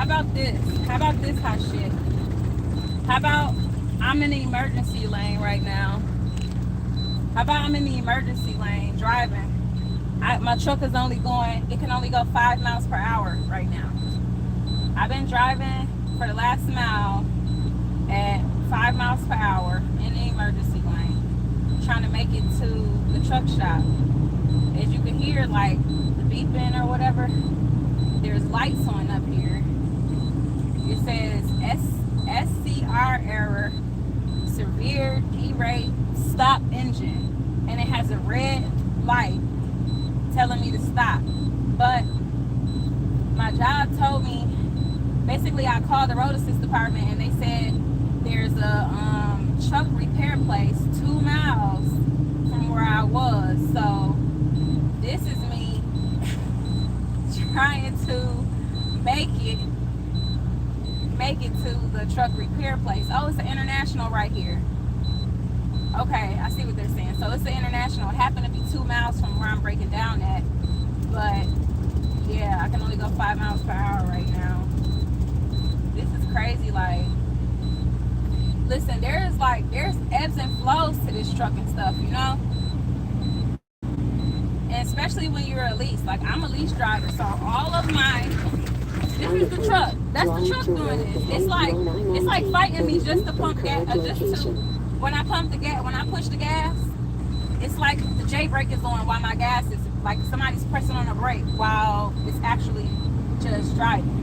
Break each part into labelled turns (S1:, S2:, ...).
S1: about this? How about this hot shit? How about I'm in the emergency lane right now? How about I'm in the emergency lane driving? My truck is only going, it can only go 5 miles per hour right now. I've been driving for the last mile at 5 miles per hour in the emergency lane, trying to make it to the truck shop. As you can hear, like the beeping or whatever, there's lights on up here. It says SCR error, severe derate, stop engine, and it has a red light telling me to stop. But my job told me, basically I called the road assist department and they said there's a truck repair place 2 miles from where I was. So this is me trying to make it to the truck repair place. Oh, it's an International right here. Okay, I see what they're saying. So it's the International. It happened to be 2 miles from where I'm breaking down at. But yeah, I can only go 5 miles per hour right now. This is crazy. Like, listen, there's ebbs and flows to this trucking stuff, you know? And especially when you're a lease. Like, I'm a lease driver, so all of my, this is the truck. That's the truck doing this. It's like fighting me just to pump gas, when I pump the gas, when I push the gas, it's like the J brake is on while my gas is, like somebody's pressing on a brake while it's actually just driving.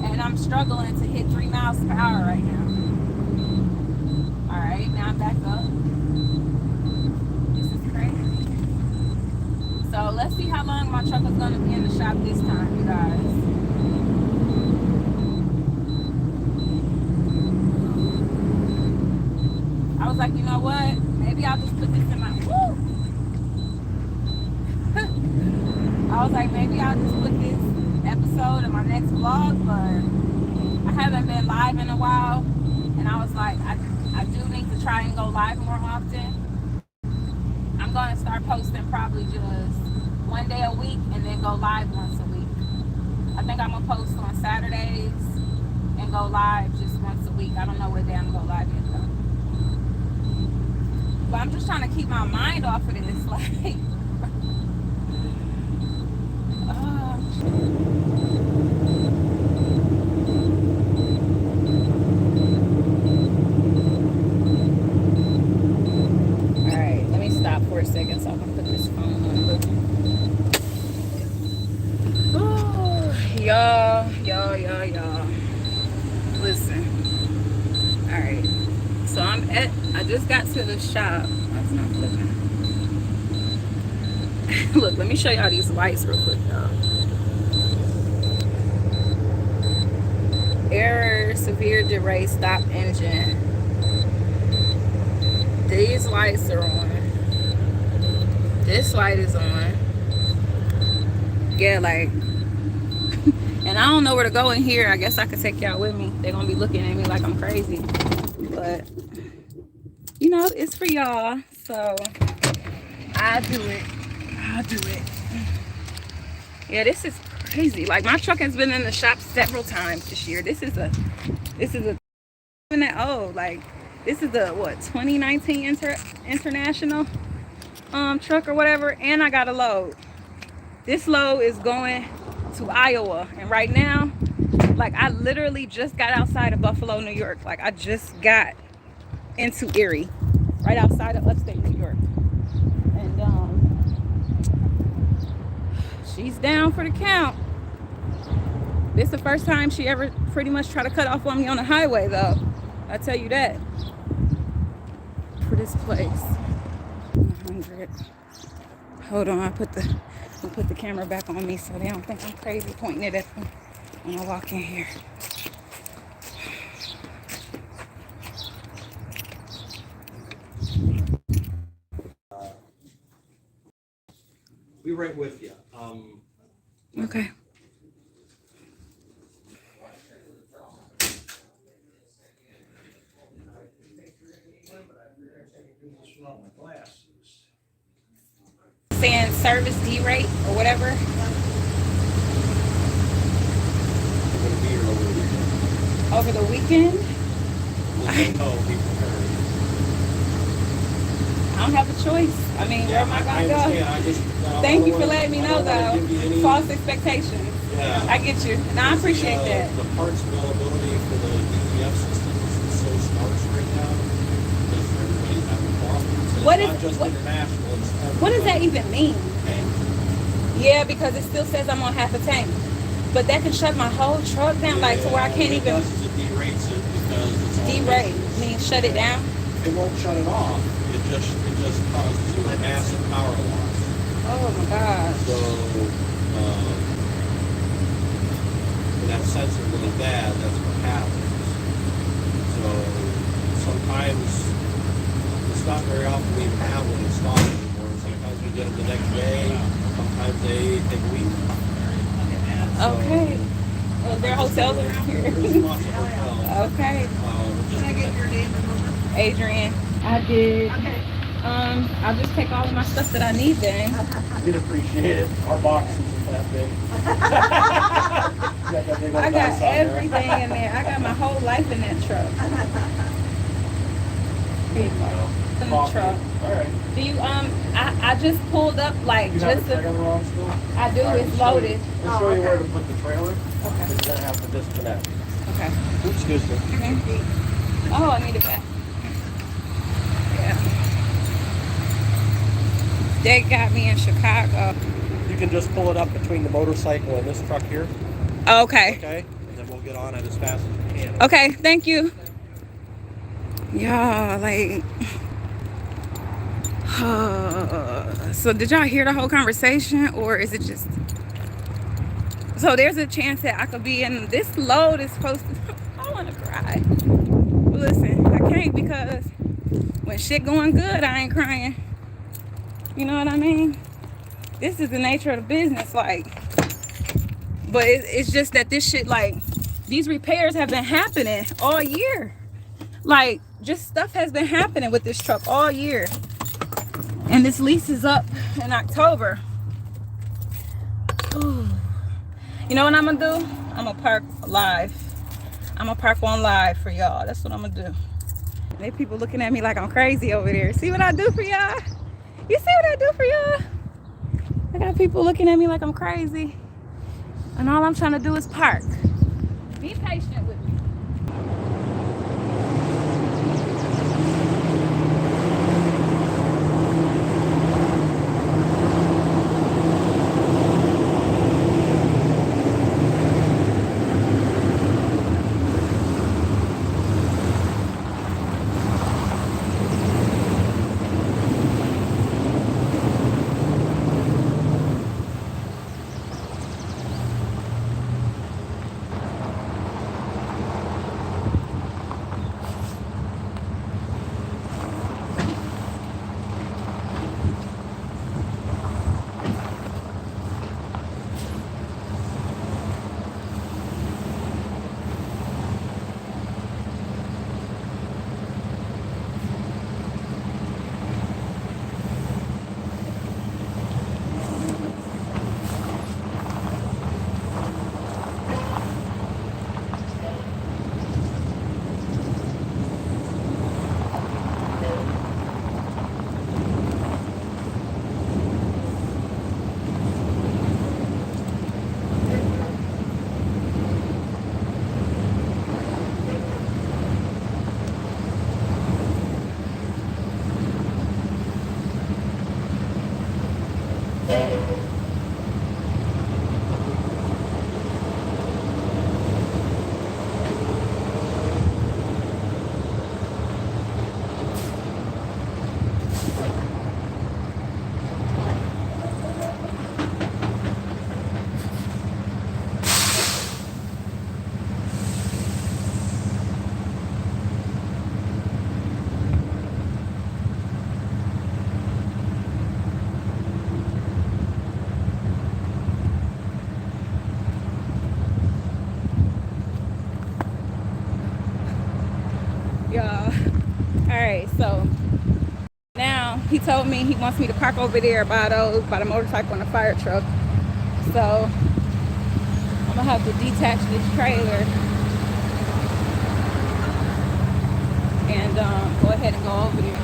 S1: And I'm struggling to hit 3 miles per hour right now. All right, now I'm back up. This is crazy. So let's see how long my truck is going to be in the shop this time, you guys. I was like, you know what? Maybe I'll just put this in my, woo! I was like, maybe I'll just put this episode in my next vlog, but I haven't been live in a while. And I was like, I do need to try and go live more often. I'm going to start posting probably just 1 day a week and then go live once a week. I think I'm going to post on Saturdays and go live just once a week. I don't know what day I'm going to go live yet though. But I'm just trying to keep my mind off of this, like, Alright, let me stop for a second so I can put this phone on. Oh, y'all. Listen. Alright. So I just got to the shop. That's not flipping. Look, let me show y'all these lights real quick, y'all. Error, severe delay, stop engine. These lights are on. This light is on. Yeah, like, and I don't know where to go in here. I guess I could take y'all with me. They're gonna be looking at me like I'm crazy. But, you know, it's for y'all. So, I'll do it. Yeah, this is crazy. Like, my truck has been in the shop several times this year. This is a even that old. Like, this is the what, 2019 international truck or whatever. And I got a load. This load is going to Iowa, and right now, like, I literally just got outside of Buffalo, New York. Like, I just got into Erie, right outside of upstate New York. And she's down for the count. This is the first time she ever pretty much tried to cut off on me on the highway, though. I tell you that. For this place. 100. Hold on, I'll put the camera back on me so they don't think I'm crazy pointing it at them when I walk in here.
S2: Be right with you.
S1: Okay. Saying service D rate or whatever. over the weekend.
S2: They know, be prepared.
S1: I don't have a choice. I mean, where am I gonna go? Thank you for letting me know, though. False expectations.
S2: Yeah.
S1: I get you. No, I appreciate that.
S2: The parts availability for the DEF systems is so sparse right now. Because everybody's having problems. And
S1: What
S2: it's
S1: is-
S2: not just
S1: what-
S2: international, it's
S1: What does that
S2: everybody.
S1: even mean?
S2: Okay.
S1: Yeah, because it still says I'm on half a tank. But that can shut my whole truck down, like to where I can't
S2: What it
S1: even
S2: does is it derates it because it's all
S1: derate.
S2: maintenance.
S1: Means shut it down.
S2: It won't shut it off. It just causes you a massive power loss.
S1: Oh my gosh.
S2: So when that sensor really bad, that's what happens. So sometimes it's not very often we even have one installed anymore. Sometimes we get them the next day. Sometimes they take a week.
S1: Okay. Well, there are hotels around here.
S2: There's lots of hotels.
S1: Okay.
S2: Can I get your name and number?
S1: Adrian. I did.
S3: Okay.
S1: I'll just take all of my stuff that I need then.
S2: We'd appreciate it. Our box isn't that big.
S1: I got everything in there. I got my whole life in that truck. In the truck.
S2: All right.
S1: Do you I just pulled up like
S2: You have
S1: just
S2: the trailer on still?
S1: I do. It's loaded.
S2: We'll show you where to put the trailer.
S1: Okay.
S2: You're gonna have to disconnect.
S1: Okay.
S2: Oops, excuse me.
S1: Oh, I need it back. Yeah. They got me in Chicago.
S2: You can just pull it up between the motorcycle and this truck here.
S1: Okay.
S2: Okay. And then we'll get on it as fast as we can.
S1: Okay, thank you. Y'all, like, so did y'all hear the whole conversation, or is it just? So there's a chance that I could be in this load is supposed to. I want to cry. But listen, I can't because when shit going good, I ain't crying. You know what I mean? This is the nature of the business, like. But it's just that this shit, like, these repairs have been happening all year. Like, just stuff has been happening with this truck all year. And this lease is up in October. Ooh. You know what I'm gonna do? I'm gonna park live. I'm gonna park on live for y'all. That's what I'm gonna do. They people looking at me like I'm crazy over there. See what I do for y'all? You see what I do for y'all? I got people looking at me like I'm crazy. And all I'm trying to do is park. Be patient with me. Y'all. Alright, so now he told me he wants me to park over there by the motorcycle and the fire truck. So I'm gonna have to detach this trailer and go ahead and go over there.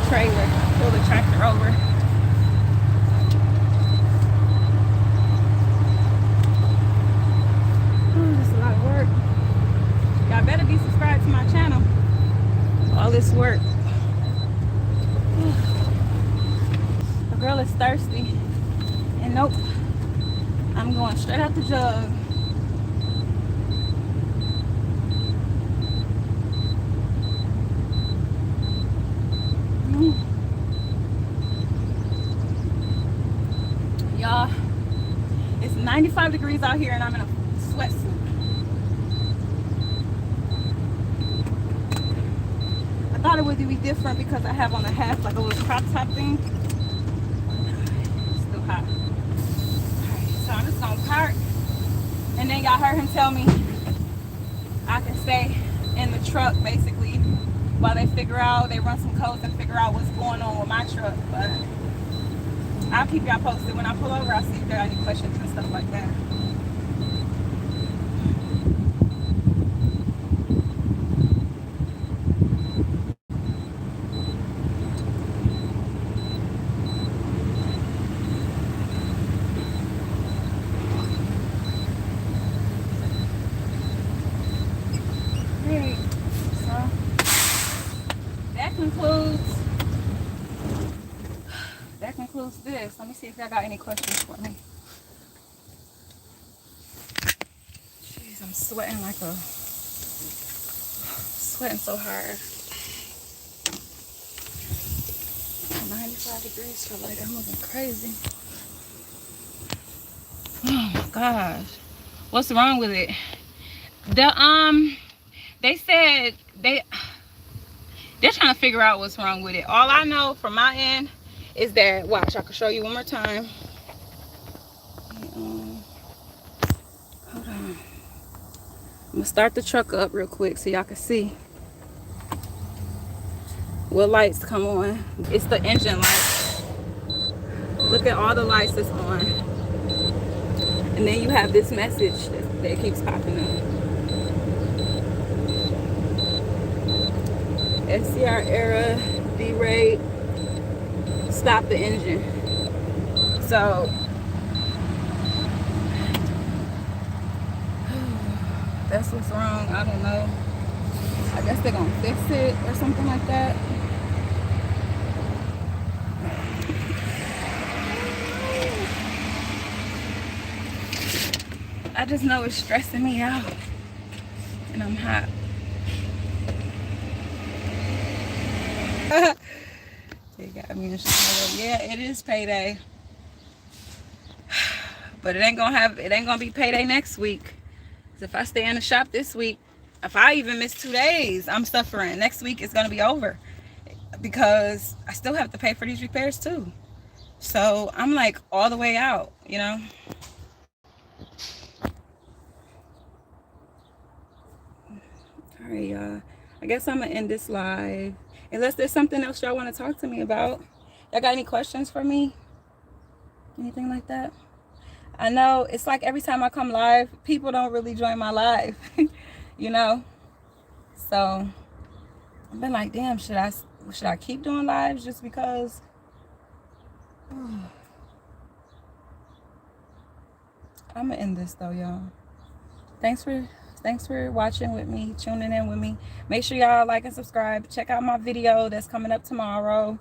S1: Trailer, pull the tractor over. Oh, this is a lot of work. Y'all better be subscribed to my channel. All this work. The girl is thirsty. And nope, I'm going straight out the jug. Y'all, it's 95 degrees out here and I'm in a sweatsuit. I thought it would be different because I have on a half, like a little crop top thing. It's still hot. Alright, so I'm just gonna park. And then y'all heard him tell me I can stay in the truck basically while they run some codes and figure out what's going on with my truck. But I'll keep y'all posted. When I pull over, I'll see if there are any questions and stuff like that. Alright, so that concludes this. Let me see if y'all got any questions for me. Jeez, I'm sweating sweating so hard. 95 degrees for like, I'm looking crazy. Oh my gosh. What's wrong with it? They said they're trying to figure out what's wrong with it. All I know from my end is that, watch, I can show you one more time. Hold on. I'm gonna start the truck up real quick so y'all can see what lights come on. It's the engine light. Look at all the lights that's on. And then you have this message that keeps popping up. SCR error, D-rate, stop the engine. So that's what's wrong. I don't know. I guess they're gonna fix it or something like that. I just know it's stressing me out and I'm hot. It got me in trouble. Yeah, it is payday, but it ain't gonna be payday next week. So if I stay in the shop this week, if I even miss 2 days, I'm suffering. Next week it's gonna be over because I still have to pay for these repairs too. So I'm like all the way out, you know. All right, y'all. I guess I'm gonna end this live. Unless there's something else y'all want to talk to me about. Y'all got any questions for me? Anything like that? I know it's like every time I come live, people don't really join my live, you know? So I've been like, damn, should I keep doing lives just because? I'm gonna end this though, y'all. Thanks for watching with me, tuning in with me. Make sure y'all like and subscribe. Check out my video that's coming up tomorrow,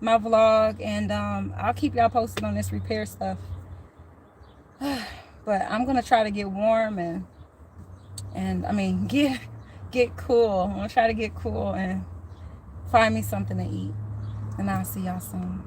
S1: my vlog, and I'll keep y'all posted on this repair stuff. But I'm gonna try to get warm and I mean get cool. I'm gonna try to get cool and find me something to eat. And I'll see y'all soon.